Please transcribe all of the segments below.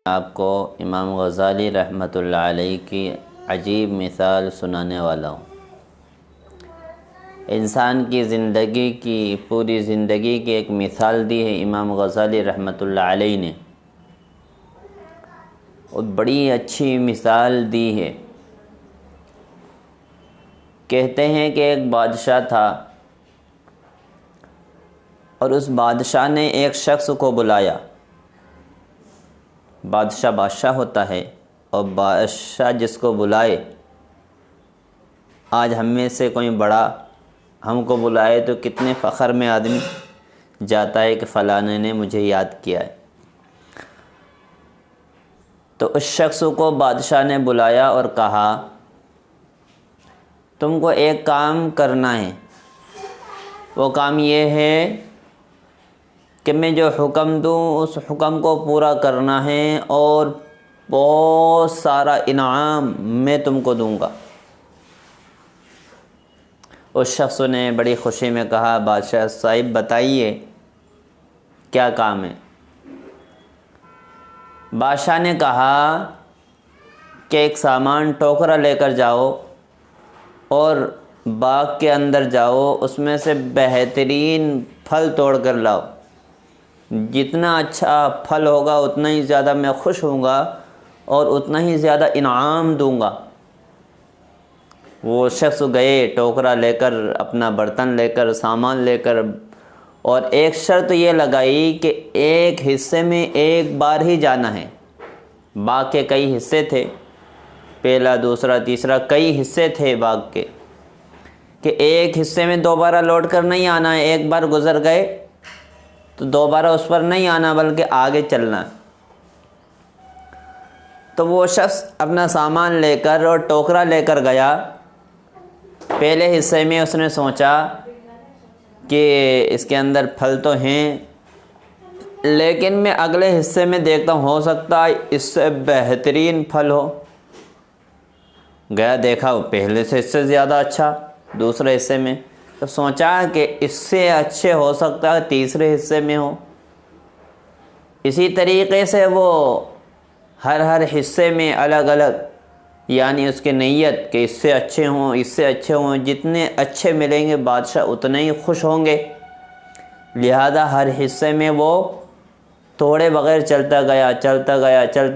آپ کو امام غزالی رحمۃ اللہ علیہ کی عجیب مثال سنانے والا ہوں۔ انسان کی زندگی کی پوری زندگی کی ایک مثال دی ہے امام غزالی رحمۃ اللہ علیہ نے، اور بڑی اچھی مثال دی ہے۔ کہتے ہیں کہ ایک بادشاہ تھا، اور اس بادشاہ نے ایک شخص کو بلایا۔ بادشاہ ہوتا ہے، اور بادشاہ جس کو بلائے، آج ہم میں سے کوئی بڑا ہم کو بلائے تو کتنے فخر میں آدمی جاتا ہے کہ فلانے نے مجھے یاد کیا ہے۔ تو اس شخص کو بادشاہ نے بلایا اور کہا، تم کو ایک کام کرنا ہے۔ وہ کام یہ ہے کہ میں جو حکم دوں اس حکم کو پورا کرنا ہے، اور بہت سارا انعام میں تم کو دوں گا۔ اس شخص نے بڑی خوشی میں کہا، بادشاہ صاحب بتائیے کیا کام ہے۔ بادشاہ نے کہا کہ ایک سامان ٹوکرا لے کر جاؤ اور باغ کے اندر جاؤ، اس میں سے بہترین پھل توڑ کر لاؤ۔ جتنا اچھا پھل ہوگا اتنا ہی زیادہ میں خوش ہوں گا اور اتنا ہی زیادہ انعام دوں گا۔ وہ شخص گئے ٹوکرا لے کر، اپنا برتن لے کر، سامان لے کر، اور ایک شرط یہ لگائی کہ ایک حصے میں ایک بار ہی جانا ہے۔ باغ کے کئی حصے تھے، پہلا دوسرا تیسرا کئی حصے تھے باغ کے، کہ ایک حصے میں دوبارہ لوٹ کر نہیں آنا ہے۔ ایک بار گزر گئے تو دوبارہ اس پر نہیں آنا، بلکہ آگے چلنا۔ تو وہ شخص اپنا سامان لے کر اور ٹوکرا لے کر گیا۔ پہلے حصے میں اس نے سوچا کہ اس کے اندر پھل تو ہیں، لیکن میں اگلے حصے میں دیکھتا ہوں، ہو سکتا ہے اس سے بہترین پھل ہو۔ گیا دیکھا وہ پہلے سے اس سے زیادہ اچھا دوسرے حصے میں، تو سوچا کہ اس سے اچھے ہو سکتا ہے تیسرے حصے میں ہو۔ اسی طریقے سے وہ ہر حصے میں الگ الگ، یعنی اس کی نیت کہ اس سے اچھے ہوں، اس سے اچھے ہوں، جتنے اچھے ملیں گے بادشاہ اتنے ہی خوش ہوں گے، لہذا ہر حصے میں وہ توڑے بغیر چلتا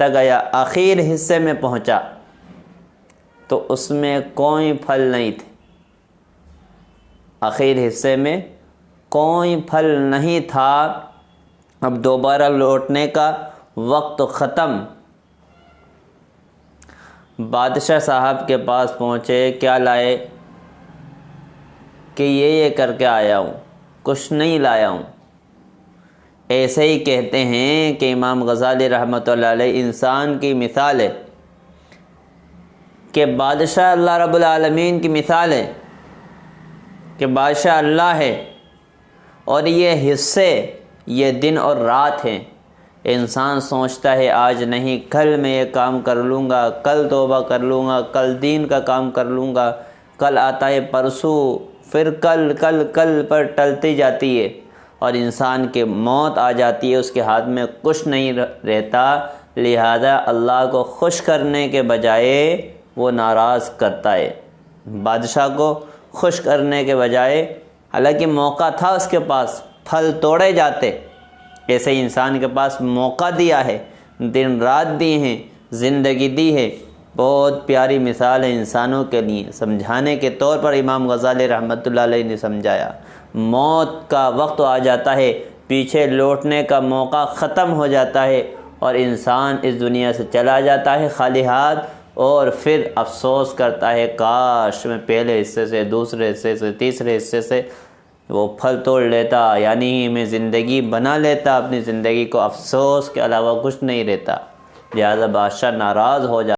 گیا۔ آخر حصے میں پہنچا تو اس میں کوئی پھل نہیں تھے۔ آخر حصے میں کوئی پھل نہیں تھا۔ اب دوبارہ لوٹنے کا وقت ختم۔ بادشاہ صاحب کے پاس پہنچے، کیا لائے؟ کہ یہ کر کے آیا ہوں، کچھ نہیں لایا ہوں۔ ایسے ہی کہتے ہیں کہ امام غزالی رحمۃ اللہ علیہ انسان کی مثال ہے، کہ بادشاہ اللہ رب العالمین کی مثال ہے، کہ بادشاہ اللہ ہے، اور یہ حصے یہ دن اور رات ہیں۔ انسان سوچتا ہے آج نہیں کل میں یہ کام کر لوں گا، کل توبہ کر لوں گا، کل دین کا کام کر لوں گا، کل آتا ہے پرسوں، پھر کل پر ٹلتی جاتی ہے، اور انسان کی موت آ جاتی ہے، اس کے ہاتھ میں کچھ نہیں رہتا۔ لہذا اللہ کو خوش کرنے کے بجائے وہ ناراض کرتا ہے۔ بادشاہ کو خوش کرنے کے بجائے، حالانکہ موقع تھا اس کے پاس، پھل توڑے جاتے، ایسے انسان کے پاس موقع دیا ہے، دن رات دی ہیں، زندگی دی ہے۔ بہت پیاری مثال ہے انسانوں کے لیے، سمجھانے کے طور پر امام غزالی رحمۃ اللہ علیہ نے سمجھایا۔ موت کا وقت آ جاتا ہے، پیچھے لوٹنے کا موقع ختم ہو جاتا ہے، اور انسان اس دنیا سے چلا جاتا ہے خالی ہاتھ، اور پھر افسوس کرتا ہے کاش میں پہلے حصے سے، دوسرے حصے سے، تیسرے حصے سے وہ پھل توڑ لیتا، یعنی میں زندگی بنا لیتا اپنی زندگی کو۔ افسوس کے علاوہ کچھ نہیں رہتا، لہذا بادشاہ ناراض ہو جاتا۔